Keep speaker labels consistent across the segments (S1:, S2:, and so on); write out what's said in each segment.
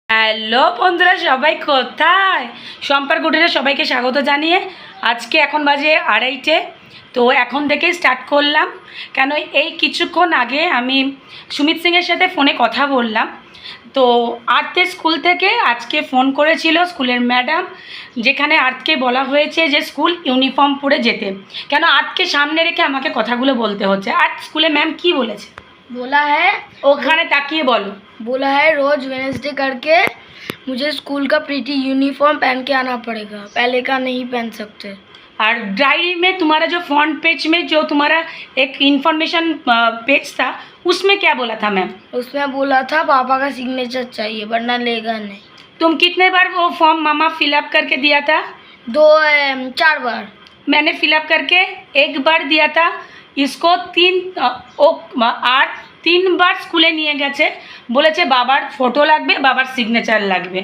S1: Hello বন্ধুরা, সবাই কোথায়? সম্পার কুটিরে সবাইকে স্বাগত জানিয়ে আজকে এখন বাজে 2:30। তো এখন থেকেই স্টার্ট করলাম, কেন এই কিছুক্ষণ আগে আমি সুমিত সিংয়ের সাথে ফোনে কথা বললাম। তো আর্থের স্কুল থেকে আজকে ফোন করেছিল স্কুলের ম্যাডাম, যেখানে আর্থকে বলা হয়েছে যে স্কুল ইউনিফর্ম পরে যেতে। কেন আর্থকে সামনে রেখে আমাকে কথাগুলো বলতে হচ্ছে। আর্থ স্কুলে ম্যাম কি বলেছে
S2: बोला है
S1: ওখানে তাকিয়ে বলো।
S2: बोला है रोज वेडनेसडे करके मुझे स्कूल का प्रीटी यूनिफॉर्म पहन के आना पड़ेगा, पहले का नहीं पहन सकते।
S1: और डायरी में तुम्हारा जो फ्रंट पेज में जो तुम्हारा एक इंफॉर्मेशन पेज था, उसमें क्या बोला था मैम?
S2: उसमें बोला था पापा का सिग्नेचर चाहिए वरना लेगा नहीं।
S1: तुम कितने बार वो फॉर्म मामा फिलअप करके दिया था?
S2: 4 बार
S1: मैंने फिलअप करके एक बार दिया था। इसको 3 বার স্কুলে নিয়ে গেছে, বলেছে বাবার ফটো লাগবে, বাবার সিগনেচার লাগবে।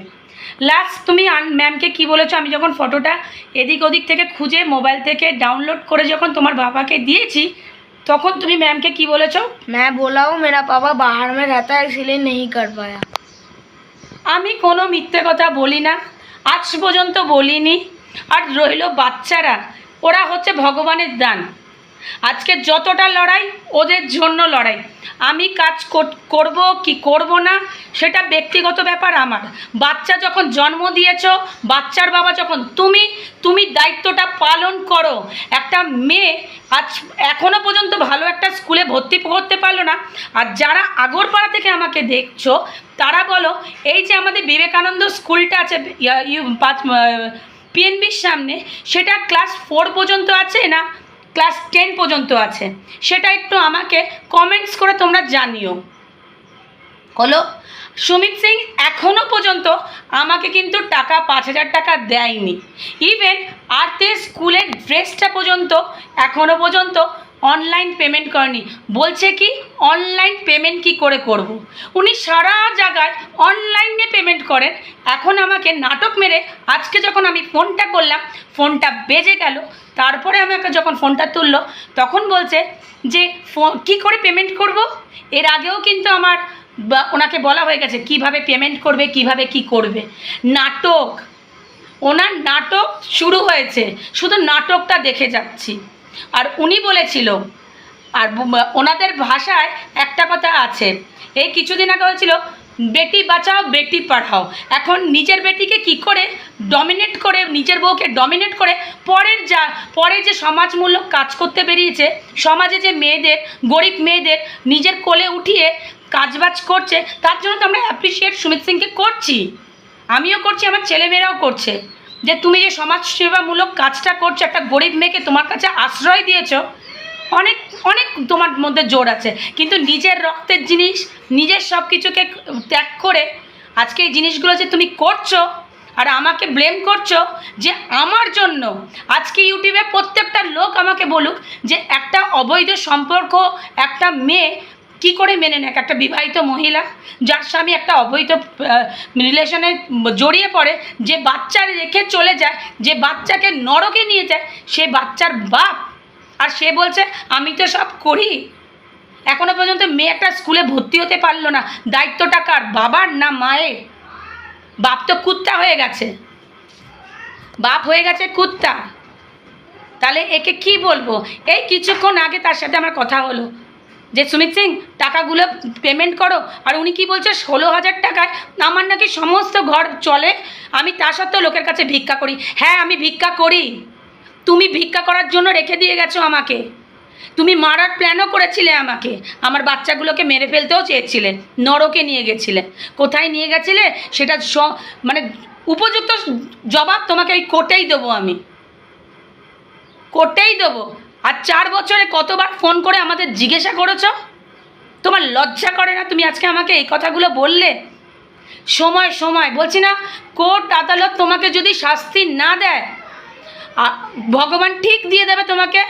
S1: লাস্ট তুমি ম্যামকে কি বলেছো? আমি যখন ফটোটা এদিক ওদিক থেকে খুঁজে মোবাইল থেকে ডাউনলোড করে যখন তোমার বাবাকে দিয়েছি, তখন তুমি ম্যামকে কি বলেছো?
S2: मैं बोला हूँ मेरा पापा बाहर में रहता है इसलिए नहीं कर पाया।
S1: আমি কোনো মিথ্যে কথা বলি না, আজ পর্যন্ত বলিনি। আর রইল বাচ্চারা, ওরা হচ্ছে ভগবানের দান। আজকে যতটা লড়াই ওদের জন্য লড়াই। আমি কাজ করব কি করব না সেটা ব্যক্তিগত ব্যাপার আমার। বাচ্চা যখন জন্ম দিয়েছো, বাচ্চার বাবা যখন তুমি দায়িত্বটা পালন করো। একটা মেয়ে আজ এখনও পর্যন্ত ভালো একটা স্কুলে ভর্তি করতে পারলো না। আর যারা আগরপাড়া থেকে আমাকে দেখছো তারা বলো, এই যে আমাদের বিবেকানন্দ স্কুলটা আছে পিএনবির সামনে, সেটা ক্লাস 4 পর্যন্ত আছে না ক্লাস 10 পর্যন্ত আছে, সেটা একটু আমাকে কমেন্টস করে তোমরা জানিও। হলো সুমিত সিং এখনও পর্যন্ত আমাকে কিন্তু টাকা 5,000 টাকা দেয়নি। ইভেন আর্থের স্কুলের ড্রেসটা পর্যন্ত এখনও পর্যন্ত অনলাইন পেমেন্ট করেনি। বলছে কি অনলাইন পেমেন্ট কি করে করব। উনি সারা জায়গায় অনলাইনে পেমেন্ট করেন। এখন আমাকে নাটক মেরে আজকে যখন আমি ফোনটা করলাম, ফোনটা বেজে গেল, তারপরে আমাকে যখন ফোনটা তুললো তখন বলছে যে কী করে পেমেন্ট করব। এর আগেও কিন্তু আমার ওনাকে বলা হয়ে গেছে কিভাবে পেমেন্ট করবে, কিভাবে কি করবে। নাটক, ওনার নাটক শুরু হয়েছে, শুধু নাটকটা দেখে যাচ্ছি। আর উনি বলেছিল, আর ওনাদের ভাষায় একটা কথা আছে, এই কিছুদিন আগে হয়েছিল বেটি বাঁচাও বেটি পড়াও। এখন নিজের বেটিকে কি করে ডমিনেট করে, নিজের বউকে ডমিনেট করে পরে যে সমাজমূলক কাজ করতে বেরিয়েছে, সমাজে যে মেয়েদের, গরিব মেয়েদের নিজের কোলে উঠিয়ে কাজবাজ করছে, তার জন্য তো আমরা অ্যাপ্রিসিয়েট সুমিত সিংকে করছি। আমিও করছি, আমার ছেলেমেয়েরাও করছে, যে তুমি যে সমাজসেবামূলক কাজটা করছো, একটা গরিব মেয়েকে তোমার কাছে আশ্রয় দিয়েছো, অনেক অনেক তোমার মধ্যে জোর আছে। কিন্তু নিজের রক্তের জিনিস, নিজের সব কিছুকে ত্যাগ করে আজকে এই জিনিসগুলো যে তুমি করছো আর আমাকে ব্লেম করছো যে আমার জন্য। আজকে ইউটিউবে প্রত্যেকটা লোক আমাকে বলুক যে একটা অবৈধ সম্পর্ক একটা মেয়ে কি করে মেনে নেয়, একটা বিবাহিত মহিলা যার স্বামী একটা অবৈধ রিলেশনে জড়িয়ে পড়ে, যে বাচ্চা রেখে চলে যায়, যে বাচ্চাকে নরকে নিয়ে যায়, সে বাচ্চার বাপ, আর সে বলছে আমি তো সব করি। এখনো পর্যন্ত মেয়ে একটা স্কুলে ভর্তি হতে পারলো না। দায়িত্বটা কার? বাবার না মায়ের? বাপ তো কুত্তা হয়ে গেছে, বাপ হয়ে গেছে কুত্তা। তাহলে একে কি বলবো? এই কিছুক্ষণ আগে তার সাথে আমার কথা হলো যে সুমিত সিং টাকাগুলো পেমেন্ট করো। আর উনি কি বলছে, 16,000 টাকায় আমার নাকি সমস্ত ঘর চলে। আমি তা সত্ত্বেও লোকের কাছে ভিক্ষা করি। হ্যাঁ, আমি ভিক্ষা করি। তুমি ভিক্ষা করার জন্য রেখে দিয়ে গেছো আমাকে। তুমি মারার প্ল্যানও করেছিলে আমাকে, আমার বাচ্চাগুলোকে মেরে ফেলতেও চেয়েছিলে, নরকে নিয়ে গেছিলে। কোথায় নিয়ে গেছিলে সেটা মানে উপযুক্ত জবাব তোমাকে ওই কোর্টেই দেবো, আমি কোর্টেই দেবো। আর 4 বছরে কতবার ফোন করে আমাদের জিজ্ঞাসা করেছো? তোমার লজ্জা করে না? তুমি আজকে আমাকে এই কথাগুলো বললে। সময় সময় বলছি না, কোর্ট আদালত তোমাকে যদি শাস্তি না দেয়, ভগবান ঠিক দিয়ে দেবে তোমাকে।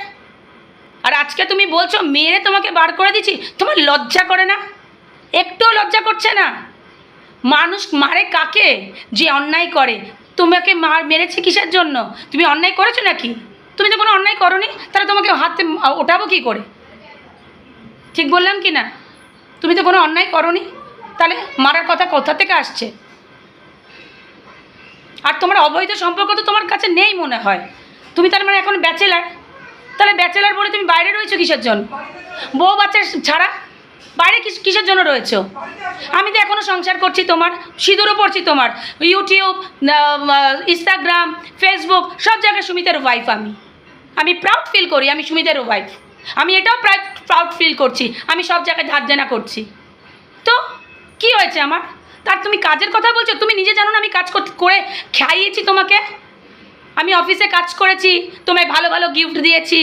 S1: আর আজকে তুমি বলছো মেরে তোমাকে বার করে দিচ্ছি, তোমার লজ্জা করে না? একটুও লজ্জা করছে না? মানুষ মারে কাকে? যে অন্যায় করে। তোমাকে মেরেছে কিসের জন্য? তুমি অন্যায় করেছো নাকি? তুমি তো কোনো অন্যায় করোনি, তাহলে তোমাকে হাতে ওঠাবো কী করে? ঠিক বললাম কি না? তুমি তো কোনো অন্যায় করোনি, তাহলে মারার কথা কোথা থেকে আসছে? আর তোমার অবৈধ সম্পর্ক তো তোমার কাছে নেই মনে হয়, তুমি তার মানে এখন ব্যাচেলার। তাহলে ব্যাচেলার বলে তুমি বাইরে রয়েছো কিসের জন্য? বউ বাচ্চা ছাড়া বাইরে কিসের জন্য রয়েছো? আমি তো এখনও সংসার করছি, তোমার সিঁদুরও পড়ছি, তোমার ইউটিউব, ইনস্টাগ্রাম, ফেসবুক সব জায়গায় সুমিতের ওয়াইফ। আমি প্রাউড ফিল করি আমি সুমিতের ওয়াইফ। আমি এটাও প্রাউড ফিল করছি আমি সব জায়গায় ধার দেনা করছি। তো কি হয়েছে আমার? তার তুমি কাজের কথা বলছো? তুমি নিজে জানো না আমি কাজ করে খাইয়েছি তোমাকে। আমি অফিসে কাজ করেছি, তোমায় ভালো ভালো গিফট দিয়েছি,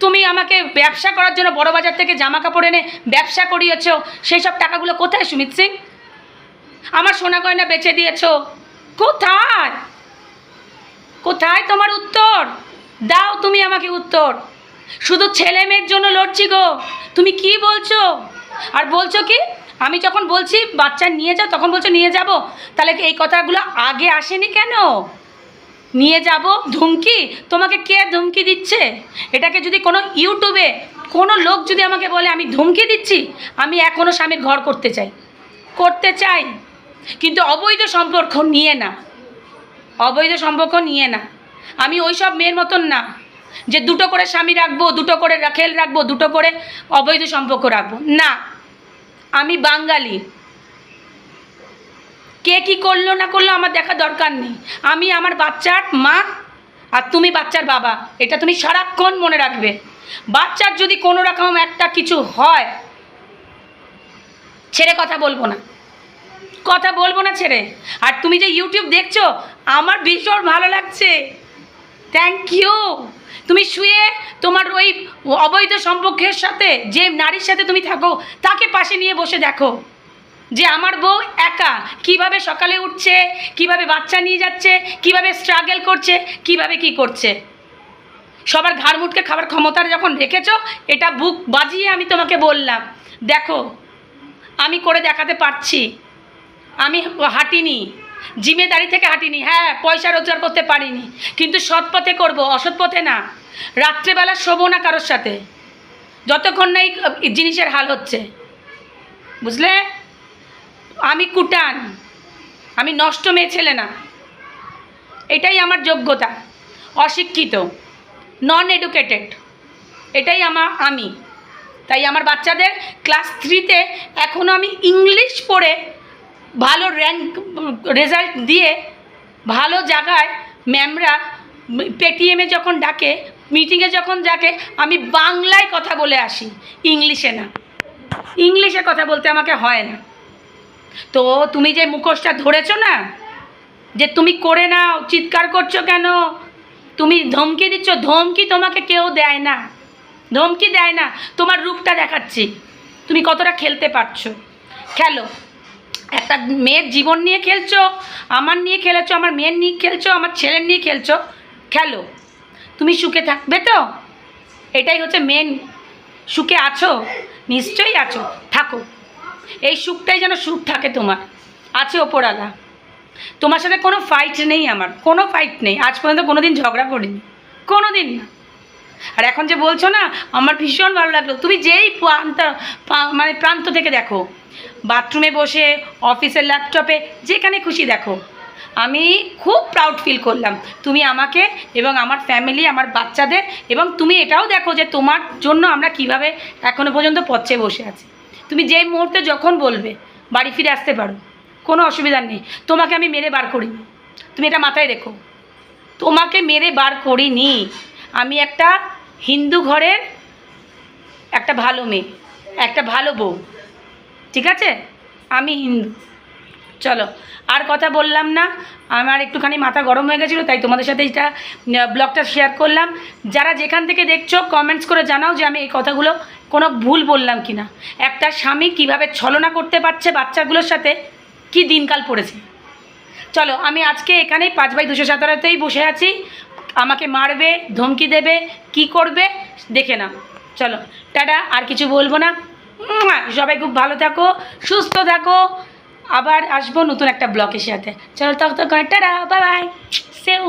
S1: তুমি আমাকে ব্যবসা করার জন্য বড় বাজার থেকে জামা কাপড় এনে ব্যবসা করিয়েছো। সেই সব টাকাগুলো কোথায় সুমিত সিং? আমার সোনা গয়না বেচে দিয়েছো, কোথায়? কোথায় তোমার উত্তর? দাও তুমি আমাকে উত্তর। শুধু ছেলে মেয়ের জন্য লড়ছি গো। তুমি কি বলছো? আর বলছো কি আমি যখন বলছি বাচ্চা নিয়ে যাও তখন বলছো নিয়ে যাব। তাহলে এই কথাগুলো আগে আসেনি কেন? নিয়ে যাব ধুমকি, তোমাকে কে ধুমকি দিচ্ছে? এটাকে যদি কোনো ইউটিউবে কোনো লোক যদি আমাকে বলে আমি ধুমকি দিচ্ছি, আমি এখনও স্বামীর ঘর করতে চাই, কিন্তু অবৈধ সম্পর্ক নিয়ে না, অবৈধ সম্পর্ক নিয়ে না। আমি ওই সব মেয়ের মতন না যে দুটো করে স্বামী রাখবো, দুটো করে রাখেল রাখবো, দুটো করে অবৈধ সম্পর্ক রাখবো না। আমি বাঙালি, কে কী করলো না করলো আমার দেখা দরকার নেই। আমি আমার বাচ্চার মা আর তুমি বাচ্চার বাবা, এটা তুমি সারাক্ষণ মনে রাখবে। বাচ্চার যদি কোনো রকম একটা কিছু হয় ছেড়ে কথা বলবো না ছেড়ে। আর তুমি যে ইউটিউব দেখছো আমার ভীষণ ভালো লাগছে, থ্যাংক ইউ। তুমি শুয়ে তোমার ওই অবৈধ সম্পর্কের সাথে যে নারীর সাথে তুমি থাকো তাকে পাশে নিয়ে বসে দেখো যে আমার বউ একা কিভাবে সকালে উঠছে, কিভাবে বাচ্চা নিয়ে যাচ্ছে, কিভাবে স্ট্রাগল করছে, কিভাবে কি করছে। সবার ঘাড় মুটকে খাবার ক্ষমতার যখন রেখেছো, এটা বুক বাজিয়ে আমি তোমাকে বললাম দেখো আমি করে দেখাতে পারছি। আমি হাঁটিনি, জিম্মেদারি থেকে হাঁটিনি। হ্যাঁ, পয়সা রোজগার করতে পারিনি, কিন্তু সৎ পথে করবো, অসৎ পথে না। রাত্রেবেলা শোবো না কারোর সাথে যতক্ষণ না এই জিনিসের হাল হচ্ছে, বুঝলে? আমি কুটান, আমি নষ্ট মেয়ে ছেলে না, এটাই আমার যোগ্যতা। অশিক্ষিত, নন এডুকেটেড, এটাই আমি। তাই আমার বাচ্চাদের ক্লাস 3-তে এখনও আমি ইংলিশ পড়ে ভালো র্যাঙ্ক রেজাল্ট দিয়ে ভালো জায়গায় ম্যামরা পেটিএমে যখন ডাকে, মিটিংয়ে যখন ডাকে, আমি বাংলায় কথা বলে আসি, ইংলিশে না। ইংলিশে কথা বলতে আমাকে হয় না। তো তুমি যে মুখোশটা ধরেছো না, যে তুমি করে নাও, চিৎকার করছো কেন, তুমি ধমকি দিচ্ছ, ধমকি তোমাকে কেউ দেয় না, ধমকি দেয় না। তোমার রূপটা দেখাচ্ছি, তুমি কতটা খেলতে পারছো, খেলো। একটা মেয়ের জীবন নিয়ে খেলছো, আমার নিয়ে খেলেছো, আমার মেয়ের নিয়ে খেলছো, আমার ছেলের নিয়ে খেলছো, খেলো। তুমি সুখে থাকবে তো, এটাই হচ্ছে মেন। সুখে আছো? নিশ্চয়ই আছো, থাকো। এই সুখটাই যেন সুখ থাকে তোমার, আছে ওপরওয়ালা। তোমার সাথে কোনো ফাইট নেই, আমার কোনো ফাইট নেই, আজ পর্যন্ত কোনো দিন ঝগড়া করিনি, কোনো দিন না। আর এখন যে বলছো না, আমার ভীষণ ভালো লাগলো। তুমি যেই প্রান্ত থেকে দেখো, বাথরুমে বসে, অফিসের ল্যাপটপে, যেখানে খুশি দেখো, আমি খুব প্রাউড ফিল করলাম। তুমি আমাকে এবং আমার ফ্যামিলি, আমার বাচ্চাদের, এবং তুমি এটাও দেখো যে তোমার জন্য আমরা কিভাবে এখনও পর্যন্ত পথে বসে আছি। তুমি যেই মুহূর্তে যখন বলবে বাড়ি ফিরে আসতে পারো, কোনো অসুবিধা নেই। তোমাকে আমি মেরে বার করিনি, তুমি এটা মাথায় রেখো। তোমাকে মেরে বার করিনি। আমি একটা হিন্দু ঘরের একটা ভালো মেয়ে, একটা ভালো বউ, ঠিক আছে? আমি হিন্দু। চলো, আর কথা বললাম না, আমার একটুখানি মাথা গরম হয়ে গেছিলো, তাই তোমাদের সাথে এটা ব্লগটা শেয়ার করলাম। যারা যেখান থেকে দেখছো কমেন্টস করে জানাও যে আমি এই কথাগুলো কোনো ভুল বললাম কি না। একটা স্বামী কিভাবে ছলনা করতে পারছে বাচ্চাগুলোর সাথে, কি দিনকাল পড়েছে। চলো, আমি আজকে এখানেই 5/217-তেই বসে আছি। আমাকে মারবে, ধমকি দেবে, কি করবে দেখে নাও। চলো টাটা, আর কিছু বলবো না। সবাই খুব ভালো থাকো, সুস্থ থাকো। আবার আসবো নতুন একটা ব্লগের সাথে। চলো তখন টাটা, বাই বাই, সেও।